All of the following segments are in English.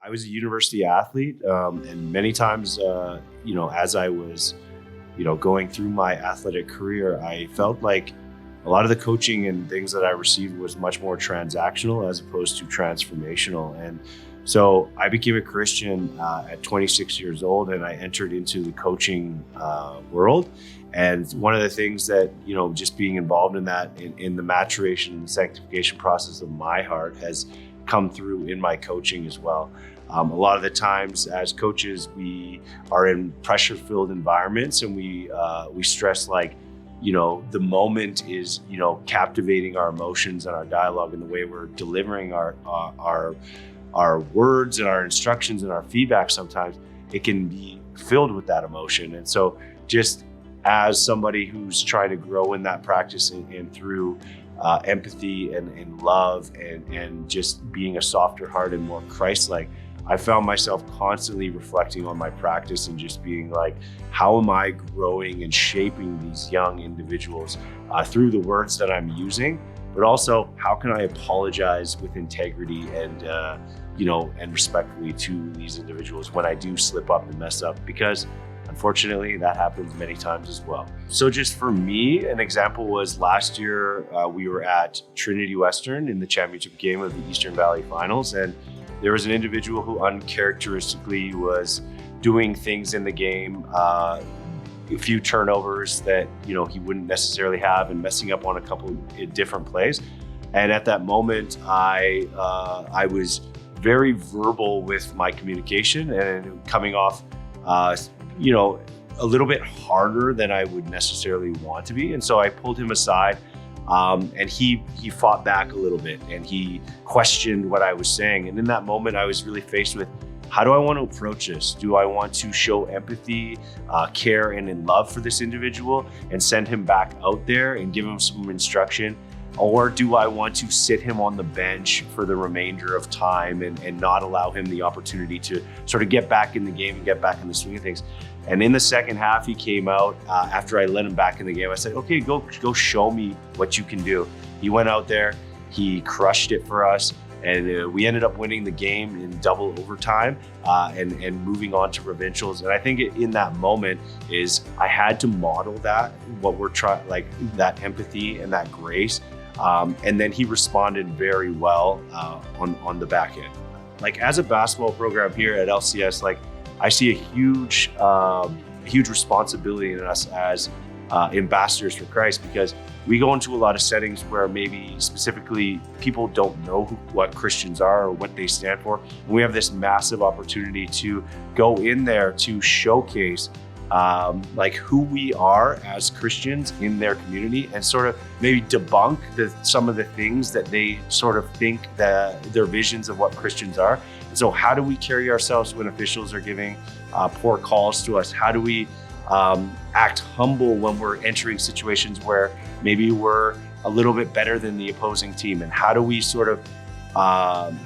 I was a university athlete, and many times, as I was, going through my athletic career, I felt like a lot of the coaching and things that I received was much more transactional as opposed to transformational. And so I became a Christian at 26 years old, and I entered into the coaching world. And one of the things that, just being involved in that, in the maturation and sanctification process of my heart has come through in my coaching as well. A lot of the times as coaches, we are in pressure-filled environments, and we stress the moment is, captivating our emotions and our dialogue and the way we're delivering our words and our instructions and our feedback. Sometimes it can be filled with that emotion. And so just as somebody who's trying to grow in that practice and through empathy and love and just being a softer heart and more Christ-like, I found myself constantly reflecting on my practice and just being like, how am I growing and shaping these young individuals through the words that I'm using, but also how can I apologize with integrity and respectfully to these individuals when I do slip up and mess up, because unfortunately that happens many times as well. So just for me, an example was last year we were at Trinity Western in the championship game of the Eastern Valley Finals, and there was an individual who uncharacteristically was doing things in the game, a few turnovers that he wouldn't necessarily have, and messing up on a couple of different plays. And at that moment, I was very verbal with my communication and coming off, a little bit harder than I would necessarily want to be. And so I pulled him aside. And he fought back a little bit, and he questioned what I was saying. And in that moment, I was really faced with, how do I want to approach this? Do I want to show empathy, care, and in love for this individual and send him back out there and give him some instruction? Or do I want to sit him on the bench for the remainder of time and not allow him the opportunity to sort of get back in the game and get back in the swing of things? And in the second half, he came out after I let him back in the game. I said, okay, go show me what you can do. He went out there, he crushed it for us, and we ended up winning the game in double overtime and moving on to provincials. And I think in that moment is I had to model that, what we're trying, like that empathy and that grace. And then he responded very well on the back end. Like as a basketball program here at LCS, I see a huge responsibility in us as ambassadors for Christ, because we go into a lot of settings where maybe specifically people don't know what Christians are or what they stand for. And we have this massive opportunity to go in there to showcase who we are as Christians in their community, and sort of maybe debunk some of the things that they sort of think that their visions of what Christians are. And so how do we carry ourselves when officials are giving poor calls to us? How do we act humble when we're entering situations where maybe we're a little bit better than the opposing team? And how do we sort of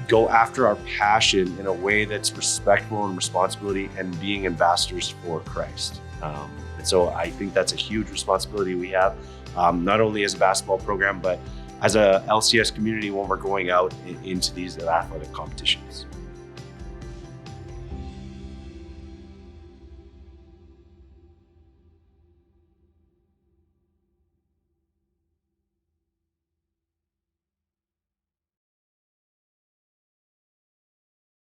go after our passion in a way that's respectful and responsibility and being ambassadors for Christ? And so I think that's a huge responsibility we have, not only as a basketball program, but as a LCS community when we're going out into these athletic competitions.